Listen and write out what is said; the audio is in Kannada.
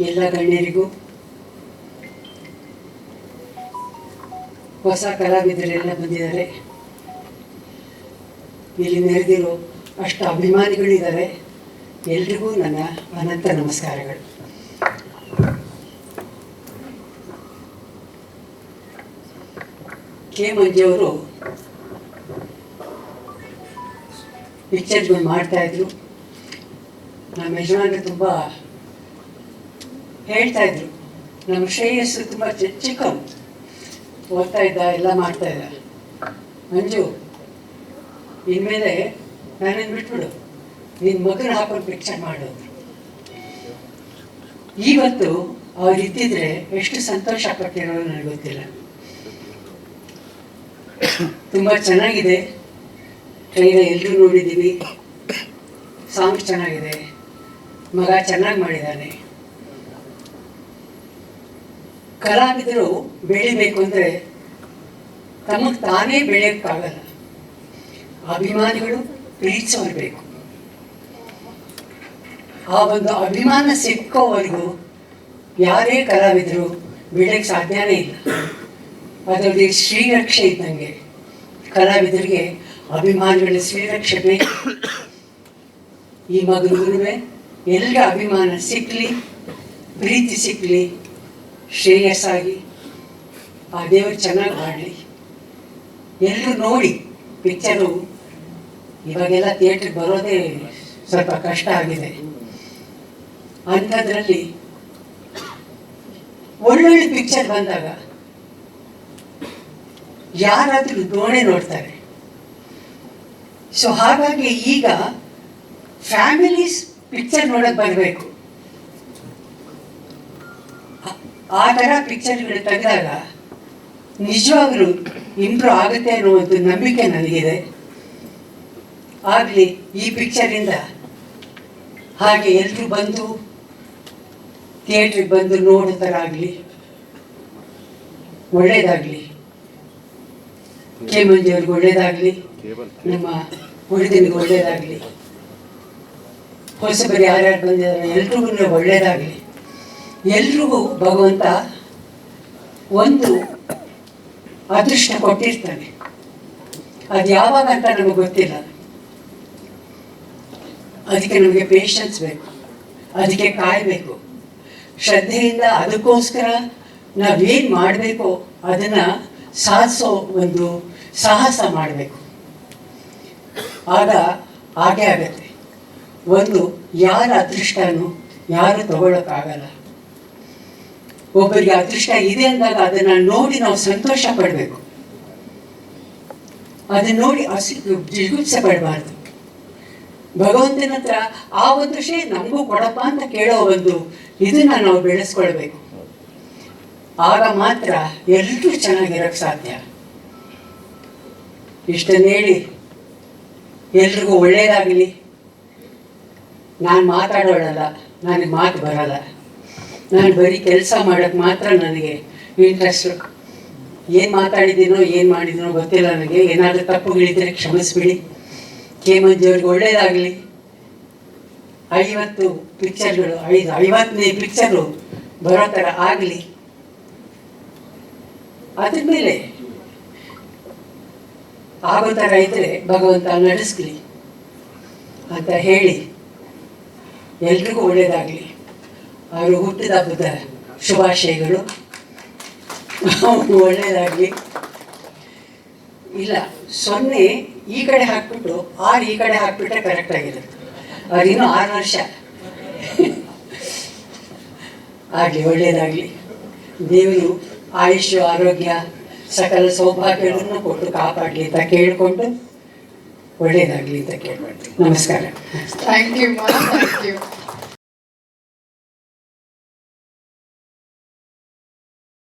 ಎಲ್ಲ ಗಣ್ಯರಿಗೂ, ಹೊಸ ಕಲಾವಿದರೆಲ್ಲ ಬಂದಿದ್ದಾರೆ. ಇಲ್ಲಿ ನೆರೆದಿರೋ ಅಷ್ಟು ಅಭಿಮಾನಿಗಳಿದ್ದಾರೆ. ಎಲ್ರಿಗೂ ನನ್ನ ಅನಂತ ನಮಸ್ಕಾರಗಳು. ಕೆ ಮಂಜುವರು ಪಿಕ್ಚರ್ಗಳು ಮಾಡ್ತಾಯಿದ್ರು. ನಮ್ಮ ಯಜಮಾನರು ತುಂಬ ಹೇಳ್ತಾಯಿದ್ರು. ನಮ್ಮ ಶ್ರೇಯಸ್ಸು ತುಂಬ ಚಿಕ್ಕವನು, ಓದ್ತಾ ಇದ್ದ, ಎಲ್ಲ ಮಾಡ್ತಾಯಿದ್ದ. ಮಂಜು, ಇನ್ಮೇಲೆ ನಾನೇನು ಬಿಟ್ಬಿಡು, ನಿನ್ನ ಮಗನ ಹಾಕೊಂಡು ಪಿಕ್ಚರ್ ಮಾಡೋದು. ಇವತ್ತು ಅವ್ರು ಇದ್ದಿದ್ರೆ ಎಷ್ಟು ಸಂತೋಷ ಪಟ್ಟಿರೋ ನನಗೆ ಗೊತ್ತಿಲ್ಲ. ತುಂಬ ಚೆನ್ನಾಗಿದೆ. ಟ್ರೈಲರ್ ಎಲ್ಲರೂ ನೋಡಿದ್ದೀವಿ. ಸಾಂಗ್ ಚೆನ್ನಾಗಿದೆ. ಮಗ ಚೆನ್ನಾಗಿ ಮಾಡಿದ್ದಾನೆ. ಕಲಾವಿದರು ಬೆಳಿಬೇಕು ಅಂದರೆ ತಮಗೆ ತಾನೇ ಬೆಳೆಯೋಕ್ಕಾಗಲ್ಲ. ಅಭಿಮಾನಿಗಳು ಪ್ರೀತಿಸೋರ್ಬೇಕು. ಆ ಒಂದು ಅಭಿಮಾನ ಸಿಕ್ಕೋವರೆಗೂ ಯಾರೇ ಕಲಾವಿದರು ಬೆಳೆಯೋಕ್ಕೆ ಸಾಧ್ಯನೇ ಇಲ್ಲ. ಅದರಲ್ಲಿ ಶ್ರೀರಕ್ಷೆ ಇದ್ದಂಗೆ ಕಲಾವಿದರಿಗೆ ಅಭಿಮಾನಿಗಳ ಶ್ರೀರಕ್ಷೆ ಬೇಕು. ಈ ಮಗನಿಗೂ ಎಲ್ಲರ ಅಭಿಮಾನ ಸಿಕ್ಕಲಿ, ಪ್ರೀತಿ ಸಿಕ್ಕಲಿ, ಶ್ರೇಯಸ್ಸಾಗಿ ಆ ದೇವರು ಚೆನ್ನಾಗಿ ಮಾಡಲಿ. ಎಲ್ಲರೂ ನೋಡಿ ಪಿಕ್ಚರು. ಇವಾಗೆಲ್ಲ ಥಿಯೇಟ್ರಿಗೆ ಬರೋದೇ ಸ್ವಲ್ಪ ಕಷ್ಟ ಆಗಿದೆ. ಅಂಥದ್ರಲ್ಲಿ ಒಳ್ಳೊಳ್ಳೆ ಪಿಕ್ಚರ್ ಬಂದಾಗ ಯಾರಾದರೂ ನೋಡ್ತಾರೆ. ಸೊ ಹಾಗಾಗಿ ಈಗ ಫ್ಯಾಮಿಲೀಸ್ ಪಿಕ್ಚರ್ ನೋಡೋಕೆ ಬರಬೇಕು. ಆ ಥರ ಪಿಕ್ಚರ್ಗಳು ತೆಗೆದಾಗ ನಿಜವಾಗ್ಲೂ ಇಂಪ್ರೂವ್ ಆಗುತ್ತೆ ಅನ್ನೋ ಒಂದು ನಂಬಿಕೆ ನನಗಿದೆ. ಆಗಲಿ ಈ ಪಿಕ್ಚರಿಂದ ಹಾಗೆ ಎಲ್ಲರೂ ಬಂದು ಥಿಯೇಟ್ರಿಗೆ ಬಂದು ನೋಡೋ ಥರ ಆಗಲಿ, ಒಳ್ಳೆಯದಾಗಲಿ. ಕೆ ಮಂಜುವ್ರಿಗೆ ಒಳ್ಳೆಯದಾಗಲಿ, ನಮ್ಮ ಹುಡುಗನಿಗೆ ಒಳ್ಳೆಯದಾಗಲಿ, ಹೊಸಬರು ಯಾರ್ಯಾರು ಬಂದಿದ್ದಾರೆ ಎಲ್ರಿಗೂ ಒಳ್ಳೆಯದಾಗಲಿ. ಎಲ್ರಿಗೂ ಭಗವಂತ ಒಂದು ಅದೃಷ್ಟ ಕೊಟ್ಟಿರ್ತಾನೆ. ಅದು ಯಾವಾಗ ಅಂತ ನಮಗೆ ಗೊತ್ತಿಲ್ಲ. ಅದಕ್ಕೆ ನಮಗೆ ಪೇಷನ್ಸ್ ಬೇಕು, ಅದಕ್ಕೆ ಕಾಯಬೇಕು, ಶ್ರದ್ಧೆಯಿಂದ ಅದಕ್ಕೋಸ್ಕರ ನಾವೇನು ಮಾಡಬೇಕೋ ಅದನ್ನು ಸಾಧಿಸೋ ಒಂದು ಸಾಹಸ ಮಾಡಬೇಕು. ಆಗ ಹಾಗೆ ಆಗತ್ತೆ. ಒಂದು ಯಾರ ಅದೃಷ್ಟನೂ ಯಾರು ತಗೊಳ್ಳೋಕ್ಕಾಗಲ್ಲ. ಒಬ್ಬರಿಗೆ ಅದೃಷ್ಟ ಇದೆ ಅಂದಾಗ ಅದನ್ನು ನೋಡಿ ನಾವು ಸಂತೋಷ ಪಡಬೇಕು. ಅದನ್ನು ನೋಡಿ ಜಿಗುಪ್ಸೆ ಪಡಬಾರ್ದು. ಭಗವಂತನ ಹತ್ರ ಆ ಒಂದು ವಿಷಯ ನಮಗೂ ಕೊಡಪ್ಪ ಅಂತ ಕೇಳೋ ಒಂದು ಇದನ್ನು ನಾವು ಬೆಳೆಸ್ಕೊಳ್ಬೇಕು. ಆಗ ಮಾತ್ರ ಎಲ್ಲರೂ ಚೆನ್ನಾಗಿರೋಕ್ಕೆ ಸಾಧ್ಯ. ಇಷ್ಟನ್ನು ಹೇಳಿ ಎಲ್ರಿಗೂ ಒಳ್ಳೆಯದಾಗಲಿ. ನಾನು ಮಾತಾಡೋಳಲ್ಲ, ನನಗೆ ಮಾತು ಬರಲ್ಲ. ನಾನು ಬರೀ ಕೆಲಸ ಮಾಡೋಕ್ಕೆ ಮಾತ್ರ ನನಗೆ ಇಂಟ್ರೆಸ್ಟು. ಏನು ಮಾತಾಡಿದ್ದೀನೋ ಏನು ಮಾಡಿದ್ದೀನೋ ಗೊತ್ತಿಲ್ಲ ನನಗೆ. ಏನಾದರೂ ತಪ್ಪುಗಳಿದ್ದರೆ ಕ್ಷಮಿಸ್ಬಿಡಿ. ಕೆ ಮಂಜುವ್ರಿಗೆ ಒಳ್ಳೆಯದಾಗಲಿ. 50 ಪಿಕ್ಚರ್ಗಳು, 50ನೇ ಪಿಕ್ಚರು ಬರೋ ಥರ ಆಗಲಿ. ಅದ್ರ ಮೇಲೆ ಆಗೋ ಥರ ಇದ್ದರೆ ಭಗವಂತ ನಡೆಸ್ಲಿ ಅಂತ ಹೇಳಿ ಎಲ್ರಿಗೂ ಒಳ್ಳೆಯದಾಗಲಿ. ಅವರು ಹುಟ್ಟಿದ ಹಬ್ಬದ ಶುಭಾಶಯಗಳು. ಒಳ್ಳೆಯದಾಗಲಿ. ಇಲ್ಲ 0 ಈ ಕಡೆ ಹಾಕ್ಬಿಟ್ಟು 6 ಈ ಕಡೆ ಹಾಕ್ಬಿಟ್ರೆ ಕರೆಕ್ಟಾಗಿರುತ್ತೆ. ಅವ್ರಿನ್ನೂ 6 ವರ್ಷ ಆಗಲಿ. ಒಳ್ಳೆಯದಾಗಲಿ. ದೇವರು ಆಯುಷ್ಯ, ಆರೋಗ್ಯ, ಸಕಲ ಸೌಭಾಗ್ಯಗಳನ್ನು ಕೊಟ್ಟು ಕಾಪಾಡಲಿ ಅಂತ ಕೇಳಿಕೊಂಡು ಒಳ್ಳೆಯದಾಗಲಿ ಅಂತ ಕೇಳ್ಕೊಳ್ತೀನಿ. ನಮಸ್ಕಾರ. Thank you.